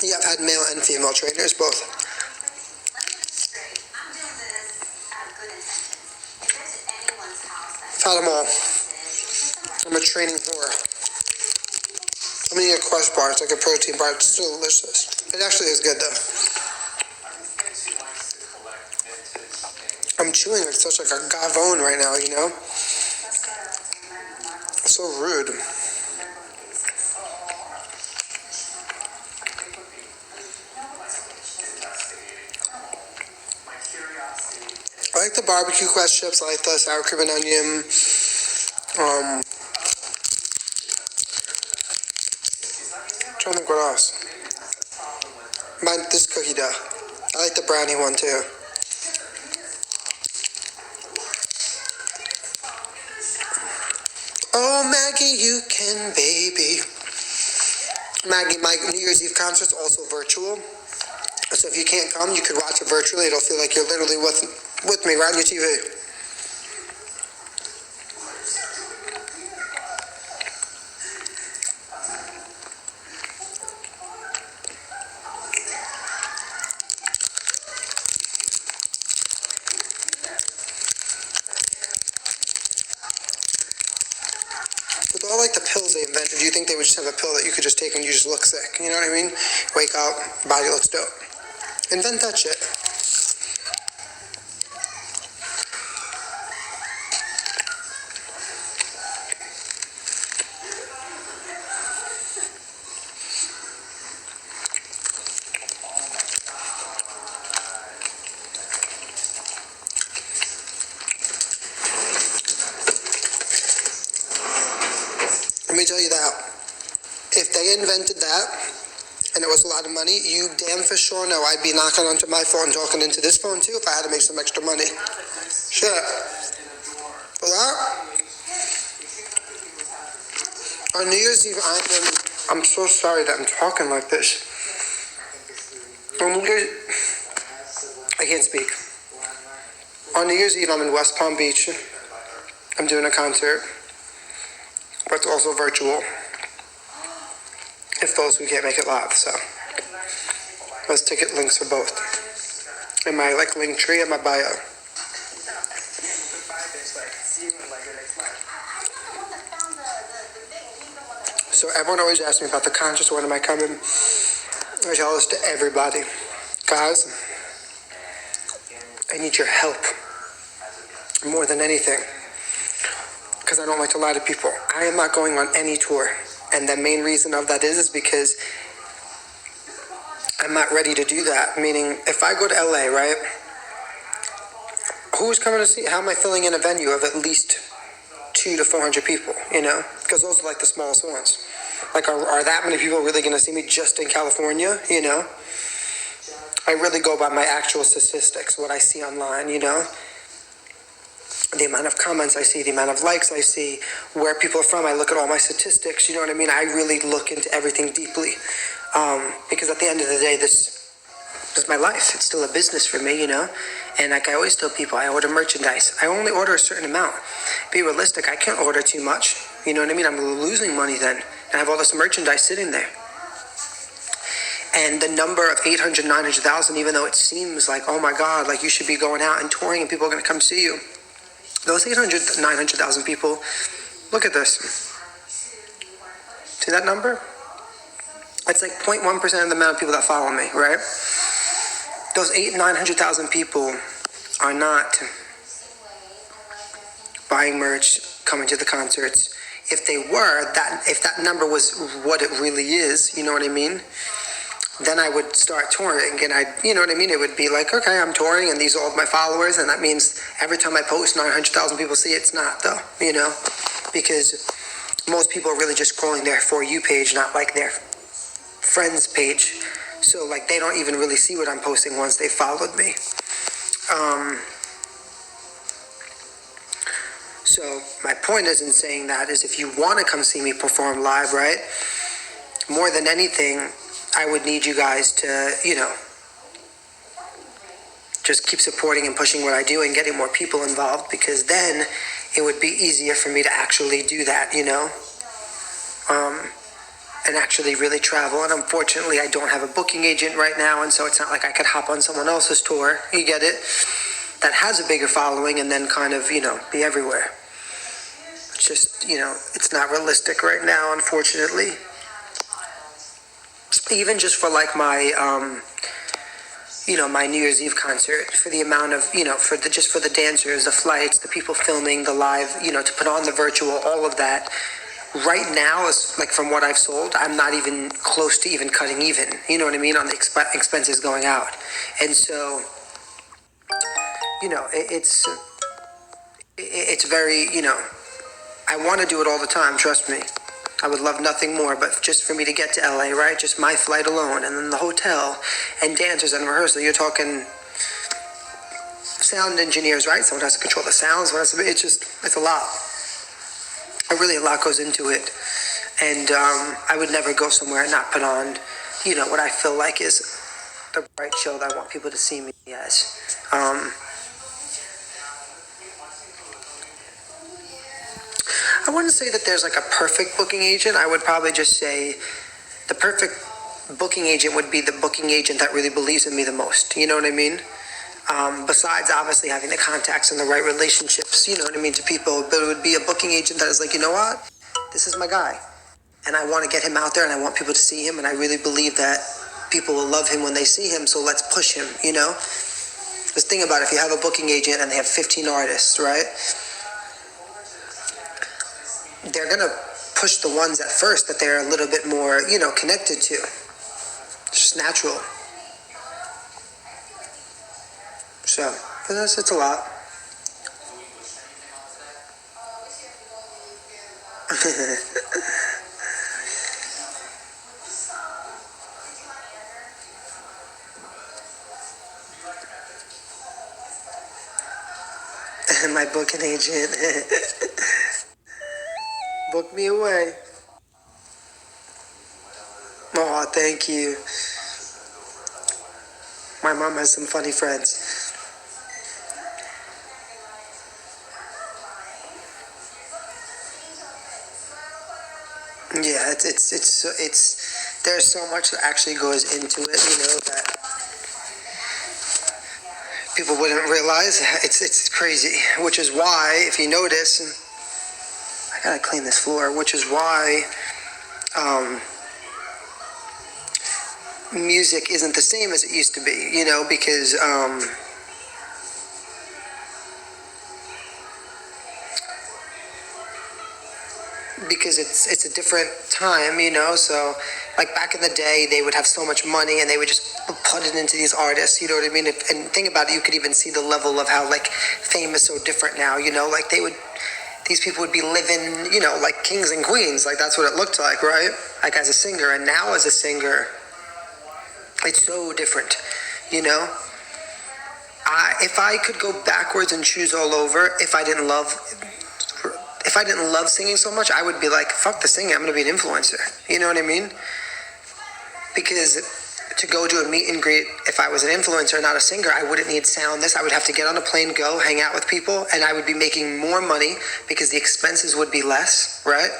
Yeah, I've had male and female trainers, both. I've had them all. I'm a training whore. I'm eating a Quest bar. It's like a protein bar. It's still delicious. It actually is good, though. I'm chewing like such like a gavone right now, you know? So rude. I like the barbecue crust chips. I like the sour cream and onion. Trying to think what else. This cookie dough. I like the brownie one too. Oh, Maggie, you can, baby. Maggie, my New Year's Eve concert's also virtual. So if you can't come, you could watch it virtually. It'll feel like you're literally with me right on your TV. With all like the pills they invented, do you think they would just have a pill that you could just take and you just look sick? You know what I mean? Wake up, body looks dope. Invent that shit. Let me tell you that. If they invented that, and it was a lot of money, you damn for sure know I'd be knocking onto my phone, talking into this phone too, if I had to make some extra money. Shit. For that, on New Year's Eve, I'm so sorry that I'm talking like this. On New Year's, I can't speak. On New Year's Eve, I'm in West Palm Beach. I'm doing a concert, but it's also virtual. If those who can't make it live, so those ticket links are both in my link tree and my bio. So everyone always asks me about the conscious. When am I coming? I tell this to everybody, guys. I need your help more than anything, because I don't like to lie to people. I am not going on any tour. And the main reason of that is because I'm not ready to do that. Meaning, if I go to LA, right? Who's coming to see? How am I filling in a venue of at least 200 to 400 people? You know, because those are like the smallest ones. Like, are that many people really going to see me just in California? You know, I really go by my actual statistics, what I see online. You know. The amount of comments I see, the amount of likes I see, where people are from. I look at all my statistics, you know what I mean? I really look into everything deeply. Because at the end of the day, this is my life. It's still a business for me, you know? And like I always tell people, I order merchandise. I only order a certain amount. Be realistic, I can't order too much. You know what I mean? I'm losing money then. And I have all this merchandise sitting there. And the number of 800, 900,000, even though it seems like, oh my God, like you should be going out and touring and people are going to come see you. Those 800, 900,000 people, look at this. See that number? It's like 0.1% of the amount of people that follow me, right? Those 900,000 people are not buying merch, coming to the concerts. If they were, if that number was what it really is, you know what I mean? Then I would start touring, and you know what I mean? It would be like, okay, I'm touring, and these are all of my followers, and that means every time I post, 900,000 people see it. It's not, though, you know? Because most people are really just scrolling their For You page, not like their friends page. So, like, they don't even really see what I'm posting once they followed me. So, my point isn't saying that, is if you want to come see me perform live, right? More than anything, I would need you guys to, you know, just keep supporting and pushing what I do and getting more people involved, because then it would be easier for me to actually do that, you know, and actually really travel. And unfortunately, I don't have a booking agent right now, and so it's not like I could hop on someone else's tour, you get it, that has a bigger following and then kind of, you know, be everywhere. It's just, you know, it's not realistic right now, unfortunately. Even just for like my, you know, my New Year's Eve concert, for the amount of, you know, just for the dancers, the flights, the people filming, the live, you know, to put on the virtual, all of that. Right now, is like from what I've sold, I'm not even close to even cutting even, you know what I mean, on the expenses going out. And so it's very, I want to do it all the time, trust me. I would love nothing more, but just for me to get to LA, right? Just my flight alone, and then the hotel, and dancers and rehearsal. You're talking sound engineers, right? Someone has to control the sounds. It's a lot. Really, a lot goes into it. And I would never go somewhere and not put on, what I feel like is the right show that I want people to see me as. I wouldn't say that there's like a perfect booking agent. I would probably just say the perfect booking agent would be the booking agent that really believes in me the most. You know what I mean? Besides obviously having the contacts and the right relationships, you know what I mean, to people, but it would be a booking agent that is like, you know what? This is my guy. And I want to get him out there and I want people to see him. And I really believe that people will love him when they see him. So let's push him, Just think about it. If you have a booking agent and they have 15 artists, right? They're going to push the ones at first that they're a little bit more, connected to. It's just natural. So, but it's a lot. My booking agent. Book me away. Oh, thank you. My mom has some funny friends. Yeah, it's there's so much that actually goes into it, that people wouldn't realize. It's crazy, which is why, if you notice, I gotta clean this floor, which is why music isn't the same as it used to be, because it's a different time, so like back in the day they would have so much money and they would just put it into these artists, you know what I mean? And think about it, you could even see the level of how like fame is so different now, like these people would be living, like kings and queens, like that's what it looked like, right? Like as a singer. And now as a singer, it's so different, if I could go backwards and choose all over, if I didn't love singing so much, I would be like, fuck the singing, I'm going to be an influencer. You know what I mean? Because to go to a meet and greet, if I was an influencer, not a singer, I wouldn't need sound. I would have to get on a plane, go, hang out with people, and I would be making more money because the expenses would be less, right?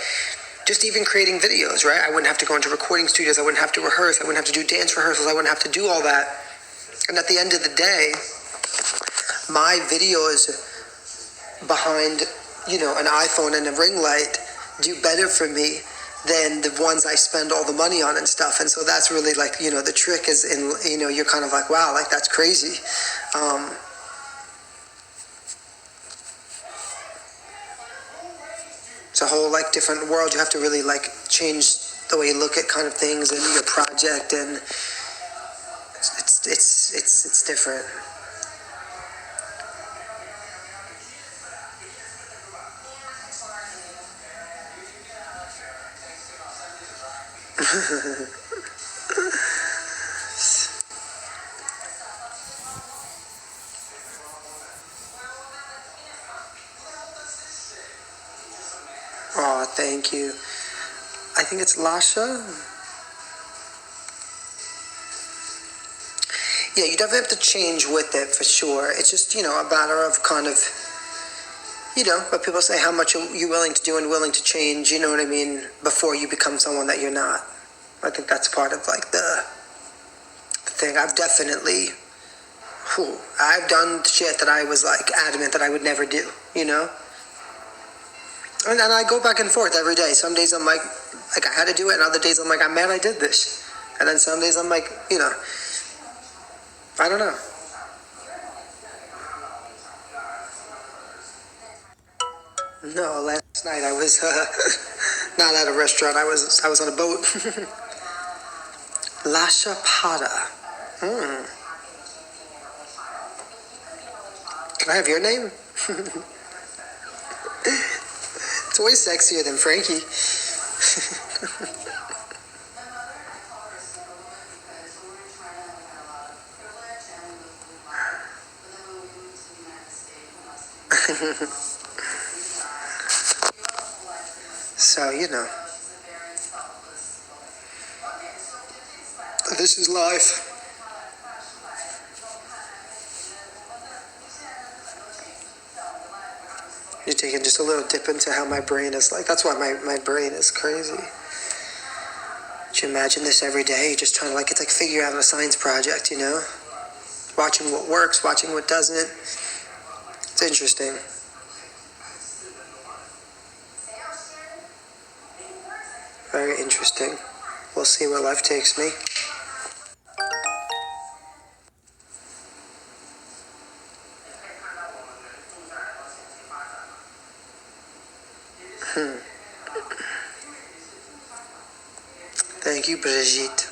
Just even creating videos, right? I wouldn't have to go into recording studios. I wouldn't have to rehearse. I wouldn't have to do dance rehearsals. I wouldn't have to do all that. And at the end of the day, my videos behind an iPhone and a ring light do better for me than the ones I spend all the money on and stuff. And so that's really like, the trick is in, you're kind of like, wow, like that's crazy. It's a whole like different world. You have to really like change the way you look at kind of things and your project, and it's different. Oh, thank you. I think it's Lasha. Yeah, you definitely have to change with it for sure. It's just, a matter of kind of, but people say how much are you willing to do and willing to change, you know what I mean, before you become someone that you're not. I think that's part of like the thing. I've done shit that I was like adamant that I would never do, And I go back and forth every day. Some days I'm like I had to do it, and other days I'm like, I'm mad I did this. And then some days I'm like, I don't know. No, last night I was not at a restaurant. I was on a boat. Lasha Pada. Can I have your name? It's way sexier than Frankie. So, this is life. You're taking just a little dip into how my brain is like. That's why my brain is crazy. Could you imagine this every day? Just trying to it's like figure out a science project, Watching what works, watching what doesn't. It's interesting. Very interesting. We'll see where life takes me. Thank you, Brigitte.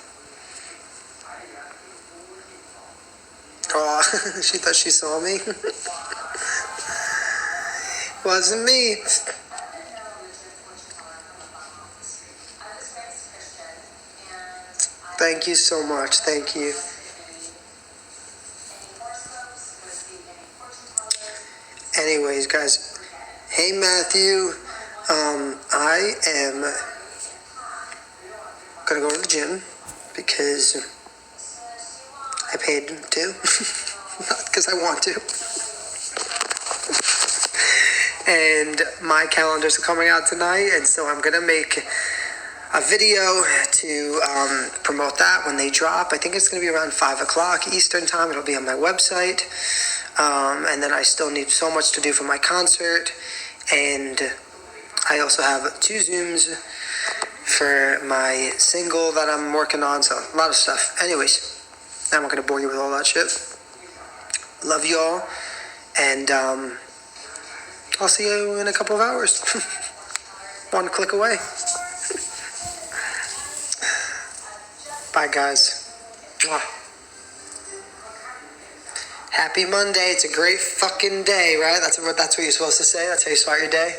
Oh, she thought she saw me. Wasn't me. Thank you so much. Thank you. Anyways, guys. Hey, Matthew. I am gonna go to the gym because I paid to, not because I want to. And my calendars are coming out tonight, and so I'm gonna make a video to promote that when they drop. I think it's gonna be around 5 o'clock Eastern time. It'll be on my website. And then I still need so much to do for my concert, and I also have 2 Zooms for my single that I'm working on, so a lot of stuff. Anyways, I'm not going to bore you with all that shit. Love y'all, and I'll see you in a couple of hours. One click away. Bye, guys. Mwah. Happy Monday. It's a great fucking day, right? That's what you're supposed to say. That's how you start your day.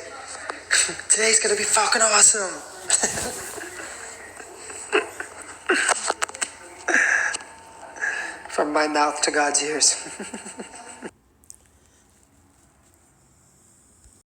Today's gonna be fucking awesome. From my mouth to God's ears.